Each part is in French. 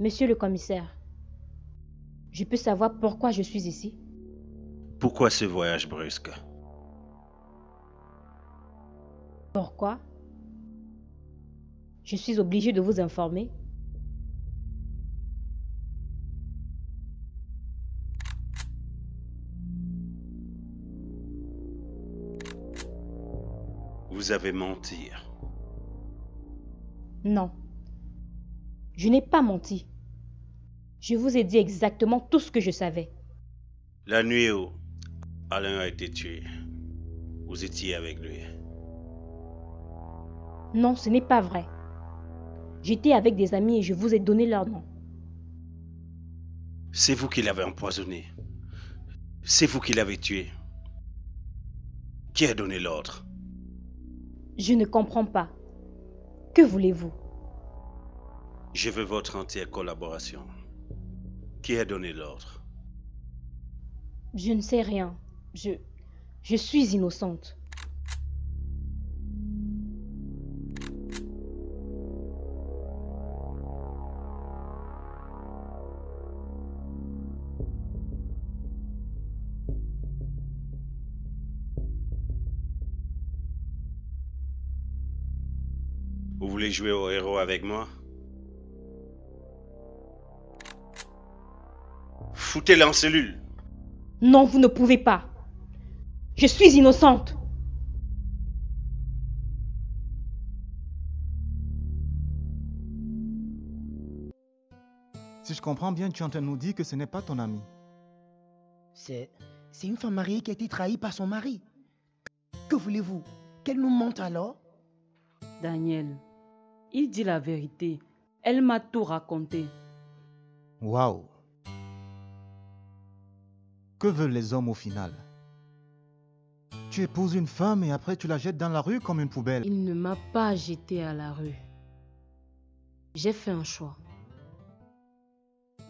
Monsieur le commissaire, je peux savoir pourquoi je suis ici? Pourquoi ce voyage brusque? Pourquoi? Je suis obligée de vous informer. Vous avez menti. Non, je n'ai pas menti. Je vous ai dit exactement tout ce que je savais. La nuit où Alain a été tué, vous étiez avec lui. Non, ce n'est pas vrai. J'étais avec des amis et je vous ai donné leur nom. C'est vous qui l'avez empoisonné. C'est vous qui l'avez tué. Qui a donné l'ordre? Je ne comprends pas. Que voulez-vous? Je veux votre entière collaboration. Qui a donné l'ordre? Je ne sais rien. Je suis innocente. Vous voulez jouer au héros avec moi? Foutez-le en cellule. Non, vous ne pouvez pas. Je suis innocente. Si je comprends bien, tu es en train de nous dire que ce n'est pas ton ami. C'est une femme mariée qui a été trahie par son mari. Que voulez-vous? Qu'elle nous mente alors? Daniel, il dit la vérité. Elle m'a tout raconté. Waouh! Que veulent les hommes au final? Tu épouses une femme et après tu la jettes dans la rue comme une poubelle. Il ne m'a pas jeté à la rue. J'ai fait un choix.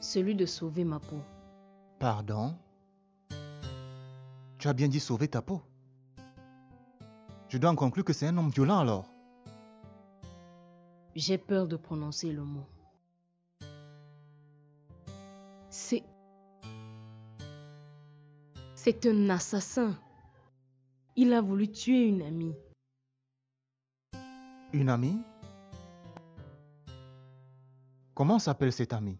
Celui de sauver ma peau. Pardon? Tu as bien dit sauver ta peau. Je dois en conclure que c'est un homme violent alors. J'ai peur de prononcer le mot. C'est un assassin. Il a voulu tuer une amie. Une amie? Comment s'appelle cette amie?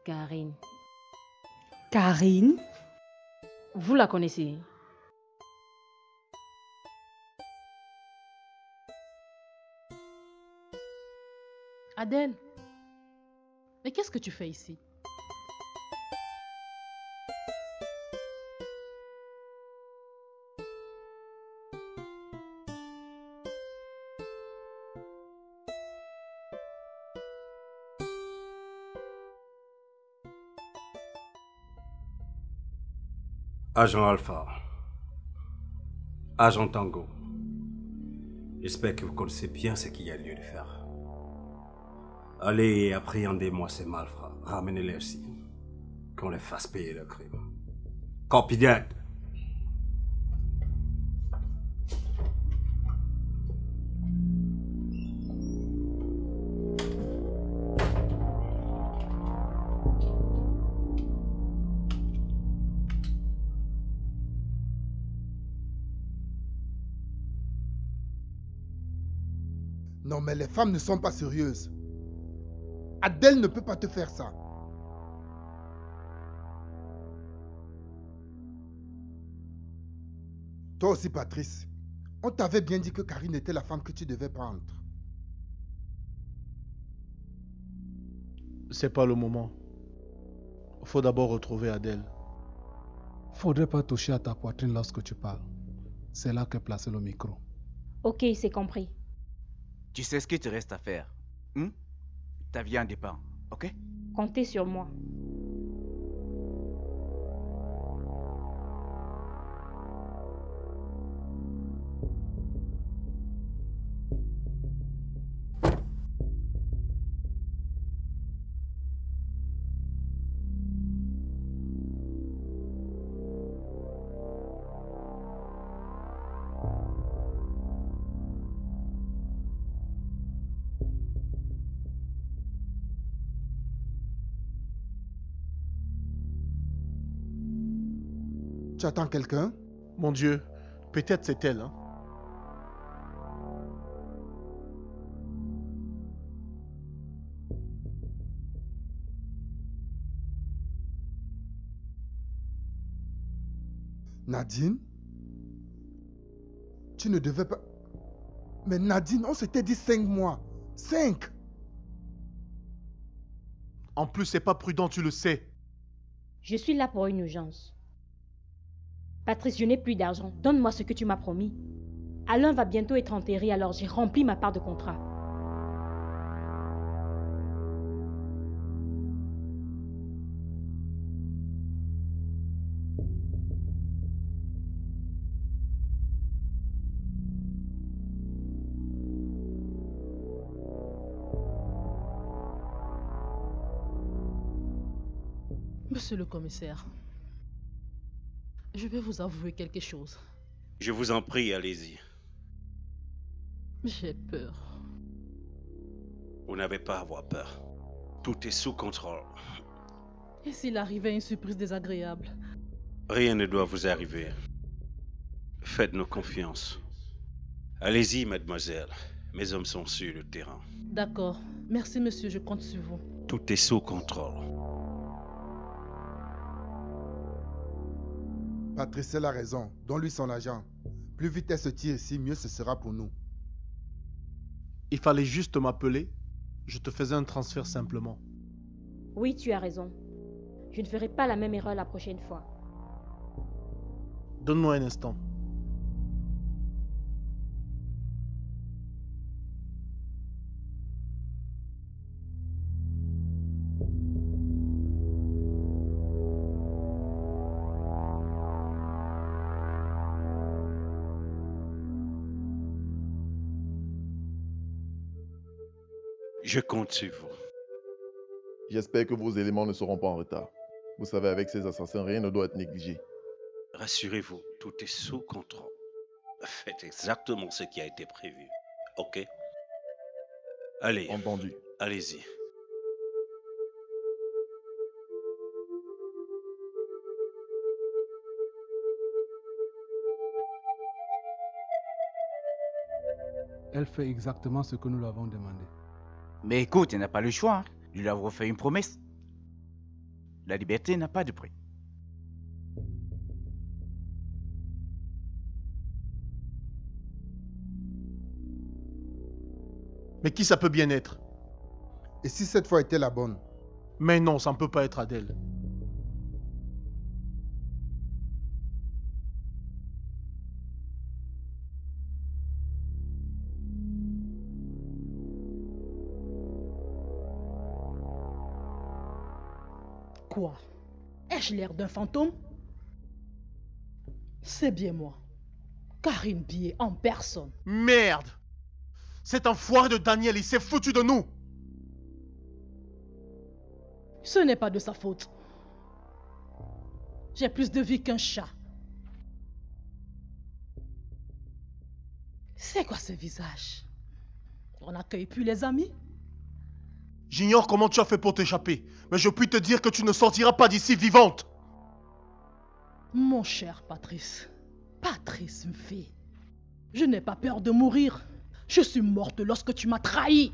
Karine. Karine? Vous la connaissez? Adèle, mais qu'est-ce que tu fais ici? Agent Alpha, Agent Tango, j'espère que vous connaissez bien ce qu'il y a lieu de faire. Allez et appréhendez-moi ces malfrats, ramenez-les ici, qu'on les fasse payer leur crime. Copy that. Non, mais les femmes ne sont pas sérieuses. Adèle ne peut pas te faire ça. Toi aussi, Patrice. On t'avait bien dit que Karine était la femme que tu devais prendre. C'est pas le moment. Faut d'abord retrouver Adèle. Faudrait pas toucher à ta poitrine lorsque tu parles. C'est là que placer le micro. Ok, c'est compris. Tu sais ce qu'il te reste à faire. Ta vie en dépend, ok? Comptez sur moi. Tu attends quelqu'un? Mon Dieu, peut-être c'est elle, hein? Nadine? Tu ne devais pas... Mais Nadine, on s'était dit 5 mois. 5! En plus, c'est pas prudent, tu le sais. Je suis là pour une urgence. Patrice, je n'ai plus d'argent. Donne-moi ce que tu m'as promis. Alain va bientôt être enterré, alors j'ai rempli ma part de contrat. Monsieur le commissaire, je vais vous avouer quelque chose. Je vous en prie, allez-y. J'ai peur. Vous n'avez pas à avoir peur. Tout est sous contrôle. Et s'il arrivait une surprise désagréable? Rien ne doit vous arriver. Faites-nous confiance. Allez-y, mademoiselle. Mes hommes sont sur le terrain. D'accord. Merci, monsieur, je compte sur vous. Tout est sous contrôle. Patrice a raison. Donne-lui son argent. Plus vite elle se tire ici, mieux ce sera pour nous. Il fallait juste m'appeler. Je te faisais un transfert simplement. Oui, tu as raison. Je ne ferai pas la même erreur la prochaine fois. Donne-moi un instant. Je compte sur vous. J'espère que vos éléments ne seront pas en retard. Vous savez, avec ces assassins, rien ne doit être négligé. Rassurez-vous, tout est sous contrôle. Faites exactement ce qui a été prévu. Ok? Allez. Entendu. Allez-y. Elle fait exactement ce que nous l'avons demandé. Mais écoute, il n'a pas le choix. Hein. Lui avoir fait une promesse. La liberté n'a pas de prix. Mais qui ça peut bien être? Et si cette fois était la bonne? Mais non, ça ne peut pas être Adèle. Quoi? Ai-je l'air d'un fantôme? C'est bien moi. Karine Billet en personne. Merde! Cet enfoiré de Daniel, il s'est foutu de nous! Ce n'est pas de sa faute. J'ai plus de vie qu'un chat. C'est quoi ce visage? On n'accueille plus les amis? J'ignore comment tu as fait pour t'échapper, mais je puis te dire que tu ne sortiras pas d'ici vivante. Mon cher Patrice, Patrice Mfé, je n'ai pas peur de mourir. Je suis morte lorsque tu m'as trahi.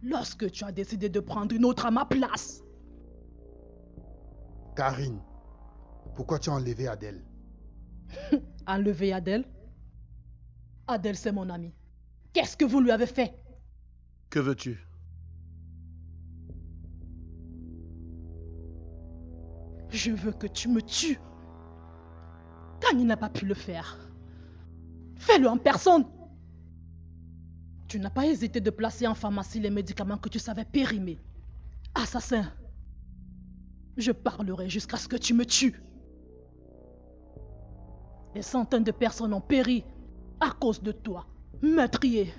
Lorsque tu as décidé de prendre une autre à ma place. Karine, pourquoi tu as enlevé Adèle? Enlevé Adèle? Adèle, c'est mon amie. Qu'est-ce que vous lui avez fait? Que veux-tu? Je veux que tu me tues. Kanye n'a pas pu le faire. Fais-le en personne. Tu n'as pas hésité de placer en pharmacie les médicaments que tu savais périmer. Assassin, je parlerai jusqu'à ce que tu me tues. Des centaines de personnes ont péri à cause de toi, meurtrier.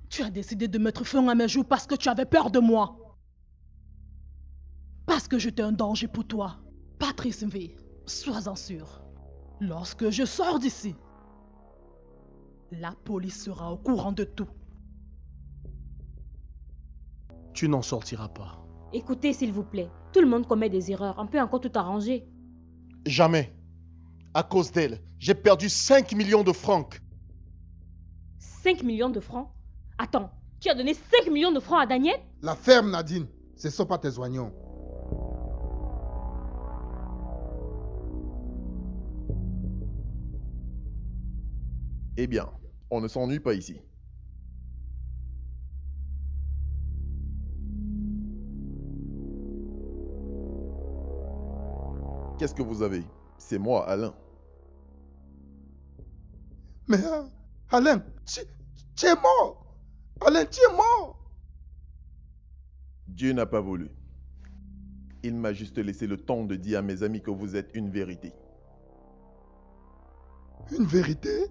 Tu as décidé de mettre feu à mes jours parce que tu avais peur de moi. Parce que j'étais un danger pour toi. Patrice V, sois-en sûr. Lorsque je sors d'ici, la police sera au courant de tout. Tu n'en sortiras pas. Écoutez, s'il vous plaît. Tout le monde commet des erreurs. On peut encore tout arranger. Jamais. À cause d'elle, j'ai perdu 5 millions de francs. 5 millions de francs? Attends, tu as donné 5 millions de francs à Daniel? La ferme, Nadine. Ce ne sont pas tes oignons. Eh bien, on ne s'ennuie pas ici. Qu'est-ce que vous avez? C'est moi, Alain. Mais Alain, tu es mort. Alain, tu es mort. Dieu n'a pas voulu. Il m'a juste laissé le temps de dire à mes amis que vous êtes une vérité. Une vérité?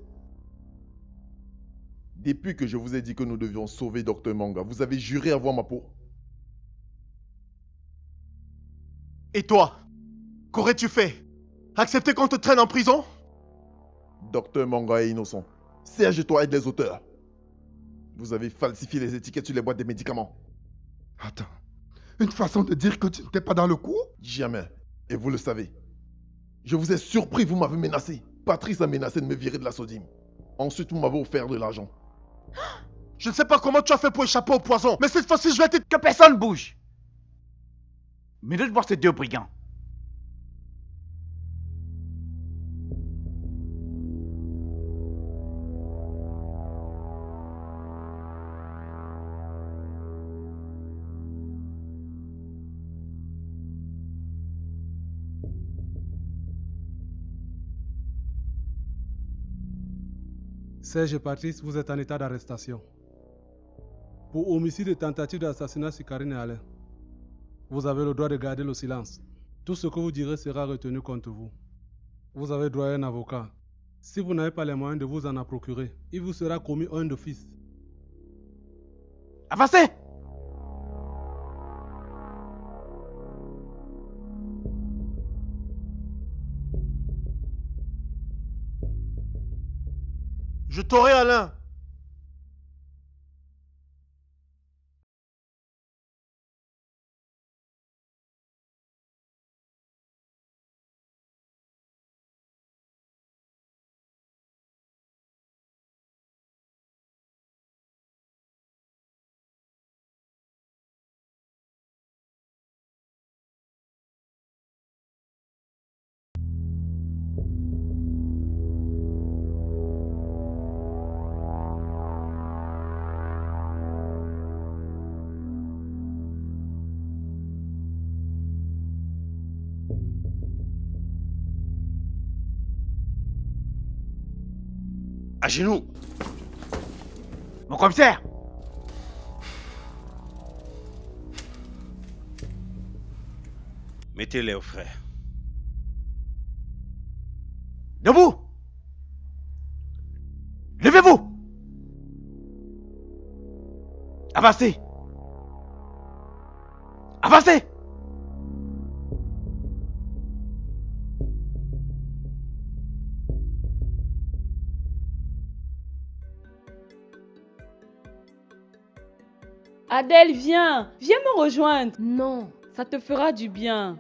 Depuis que je vous ai dit que nous devions sauver Dr Manga, vous avez juré avoir ma peau. Et toi? Qu'aurais-tu fait? Accepter qu'on te traîne en prison? Dr Manga est innocent. Serge et toi êtes les auteurs. Vous avez falsifié les étiquettes sur les boîtes des médicaments. Attends, une façon de dire que tu n'étais pas dans le coup? Jamais. Et vous le savez. Je vous ai surpris, vous m'avez menacé. Patrice a menacé de me virer de la sodime. Ensuite, vous m'avez offert de l'argent. Je ne sais pas comment tu as fait pour échapper au poison, mais cette fois-ci, je vais te... Que personne bouge. Mais de voir ces deux brigands. Serge et Patrice, vous êtes en état d'arrestation. Pour homicide et tentative d'assassinat sur Karine et Alain. Vous avez le droit de garder le silence. Tout ce que vous direz sera retenu contre vous. Vous avez droit à un avocat. Si vous n'avez pas les moyens de vous en procurer, il vous sera commis un d'office. Avancez! Je t'aurai, Alain. À genoux. Mon commissaire! Mettez-les au frais. Debout! Levez-vous! Avancez! Avancez! Adèle, viens! Viens me rejoindre! Non. Ça te fera du bien.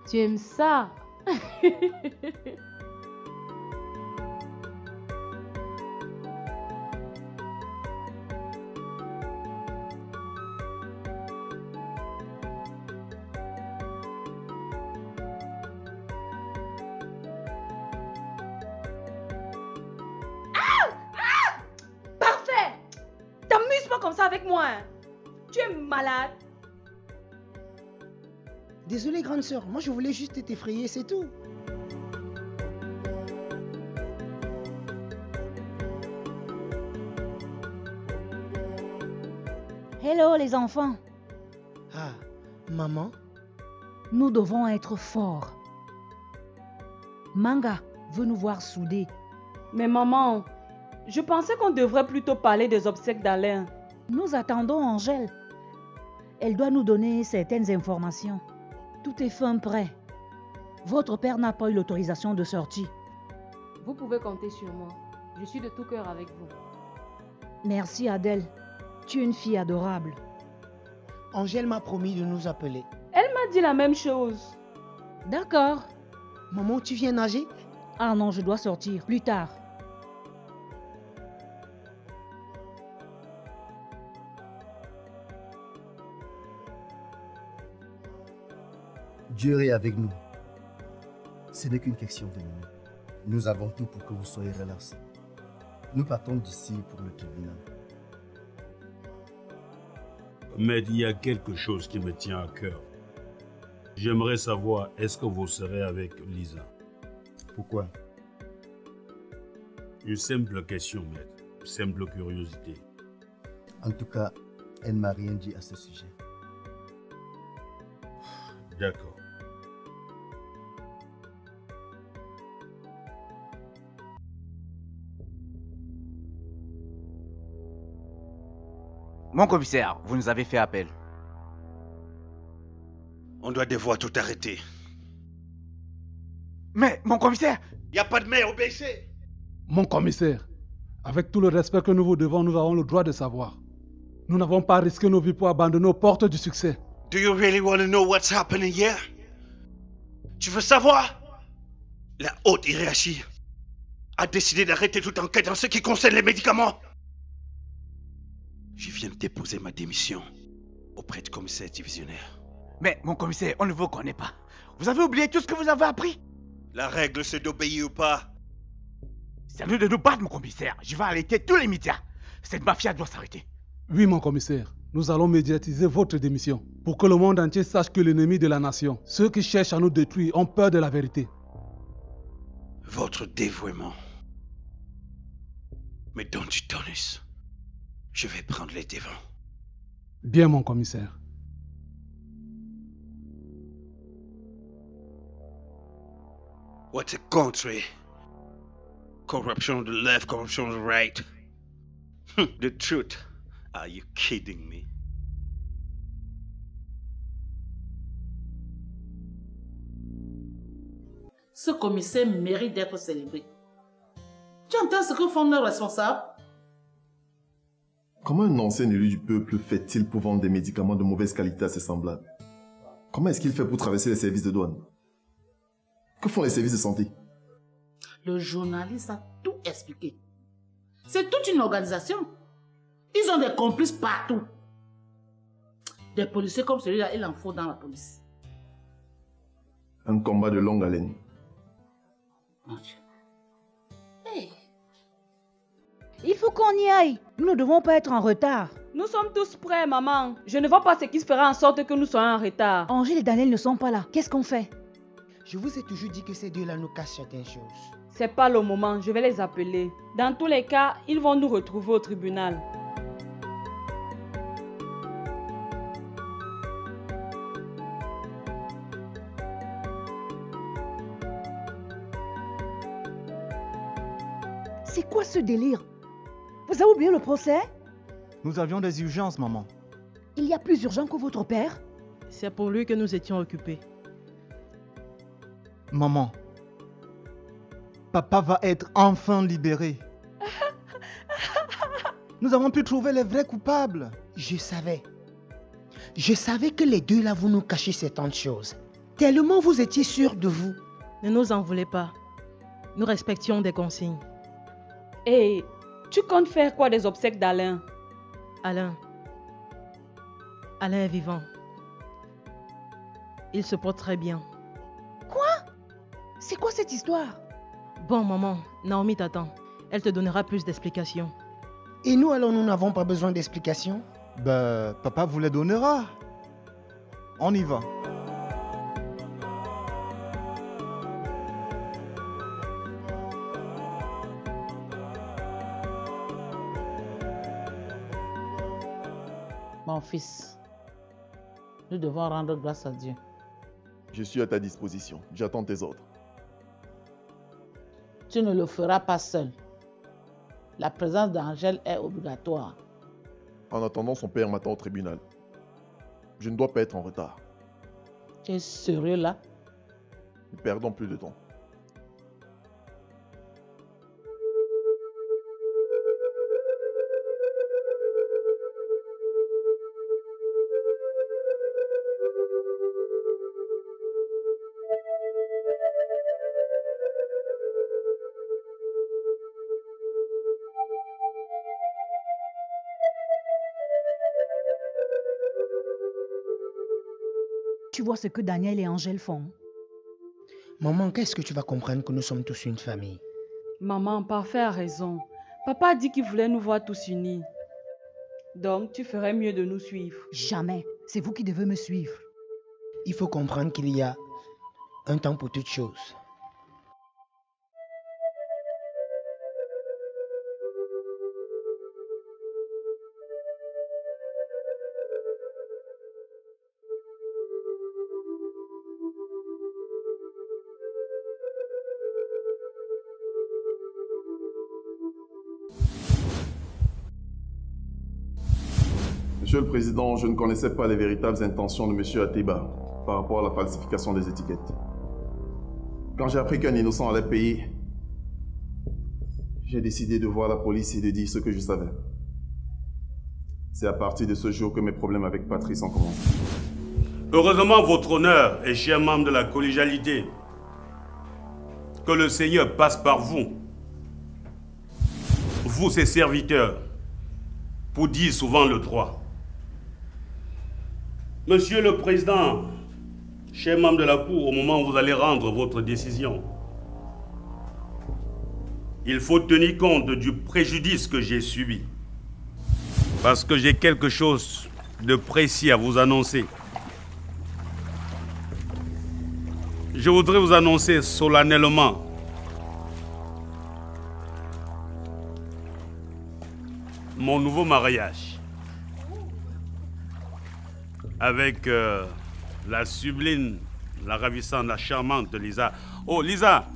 Tu aimes ça? Parfait! T'amuses pas comme ça avec moi. Hein. Tu es malade. Désolée, grande sœur. Moi, je voulais juste t'effrayer, c'est tout. Hello les enfants, Ah, maman? nous devons être forts. Manga veut nous voir soudés. Mais maman, je pensais qu'on devrait plutôt parler des obsèques d'Alain. Nous attendons Angèle. Elle doit nous donner certaines informations. Tout est fin prêt. Votre père n'a pas eu l'autorisation de sortie. Vous pouvez compter sur moi. Je suis de tout cœur avec vous. Merci Adèle. Tu es une fille adorable. Angèle m'a promis de nous appeler. Elle m'a dit la même chose. D'accord. Maman, tu viens nager? Ah non, je dois sortir. Plus tard. Dieu est avec nous. Ce n'est qu'une question de minutes. Nous avons tout pour que vous soyez relaxés. Nous partons d'ici pour le tribunal. Mais il y a quelque chose qui me tient à cœur. J'aimerais savoir, est-ce que vous serez avec Lisa? Pourquoi? Une simple question, maître. Une simple curiosité. En tout cas, elle ne m'a rien dit à ce sujet. D'accord. Mon commissaire, vous nous avez fait appel. On doit devoir tout arrêter. Mais, mon commissaire... Y a pas de mais, obéissez. Mon commissaire, avec tout le respect que nous vous devons, nous avons le droit de savoir. Nous n'avons pas risqué nos vies pour abandonner aux portes du succès. Do you really want to know what's happening here? Tu veux savoir? La haute hiérarchie a décidé d'arrêter toute enquête en ce qui concerne les médicaments. Je viens de déposer ma démission auprès du commissaire divisionnaire. Mais, mon commissaire, on ne vous connaît pas. Vous avez oublié tout ce que vous avez appris? La règle, c'est d'obéir ou pas. C'est à nous de nous battre, mon commissaire. Je vais arrêter tous les médias. Cette mafia doit s'arrêter. Oui, mon commissaire. Nous allons médiatiser votre démission pour que le monde entier sache que l'ennemi de la nation, ceux qui cherchent à nous détruire, ont peur de la vérité. Votre dévouement me donne du tonus. Je vais prendre les devants. Bien, mon commissaire. What's a country? Corruption on the left, corruption on the right. The truth. Are you kidding me? Ce commissaire mérite d'être célébré. Tu entends ce que font leurs responsables? Comment un ancien élu du peuple fait-il pour vendre des médicaments de mauvaise qualité à ses semblables? Comment est-ce qu'il fait pour traverser les services de douane? Que font les services de santé? Le journaliste a tout expliqué. C'est toute une organisation. Ils ont des complices partout. Des policiers comme celui-là, il en faut dans la police. Un combat de longue haleine. Mon Dieu. Hey. Il faut qu'on y aille. Nous ne devons pas être en retard. Nous sommes tous prêts, maman. Je ne vois pas ce qui se fera en sorte que nous soyons en retard. Angèle et Daniel ne sont pas là. Qu'est-ce qu'on fait? Je vous ai toujours dit que ces deux-là nous cachent certaines choses. C'est pas le moment, je vais les appeler. Dans tous les cas, ils vont nous retrouver au tribunal. C'est quoi ce délire? Vous avez oublié le procès? Nous avions des urgences, maman. Il y a plus urgent que votre père? C'est pour lui que nous étions occupés. Maman, papa va être enfin libéré. Nous avons pu trouver les vrais coupables. Je savais. Je savais que les deux là, vous nous cachez certaines choses. Tellement vous étiez sûrs de vous. Ne nous en voulez pas. Nous respections des consignes. Et tu comptes faire quoi des obsèques d'Alain? Alain est vivant. Il se porte très bien. Quoi? C'est quoi cette histoire? Bon, maman, Naomi t'attend. Elle te donnera plus d'explications. Et nous, alors, nous n'avons pas besoin d'explications? Ben, papa vous les donnera. On y va. Mon fils, nous devons rendre grâce à Dieu. Je suis à ta disposition. J'attends tes ordres. Tu ne le feras pas seul. La présence d'Angèle est obligatoire. En attendant, son père m'attend au tribunal. Je ne dois pas être en retard. Tu es sérieux là? Ne perdons plus de temps. Tu vois ce que Daniel et Angèle font? Maman, qu'est-ce que tu vas comprendre que nous sommes tous une famille? Maman, Parfait a raison. Papa a dit qu'il voulait nous voir tous unis. Donc, tu ferais mieux de nous suivre. Jamais. C'est vous qui devez me suivre. Il faut comprendre qu'il y a un temps pour toutes choses. Monsieur le Président, je ne connaissais pas les véritables intentions de Monsieur Ateba par rapport à la falsification des étiquettes. Quand j'ai appris qu'un innocent allait payer, j'ai décidé de voir la police et de dire ce que je savais. C'est à partir de ce jour que mes problèmes avec Patrice ont commencé. Heureusement, votre honneur et cher membre de la collégialité, que le Seigneur passe par vous, vous ses serviteurs, pour dire souvent le droit. Monsieur le Président, cher membre de la Cour, au moment où vous allez rendre votre décision, il faut tenir compte du préjudice que j'ai subi. Parce que j'ai quelque chose de précis à vous annoncer. Je voudrais vous annoncer solennellement mon nouveau mariage avec la sublime, la ravissante, la charmante Lisa. Oh Lisa,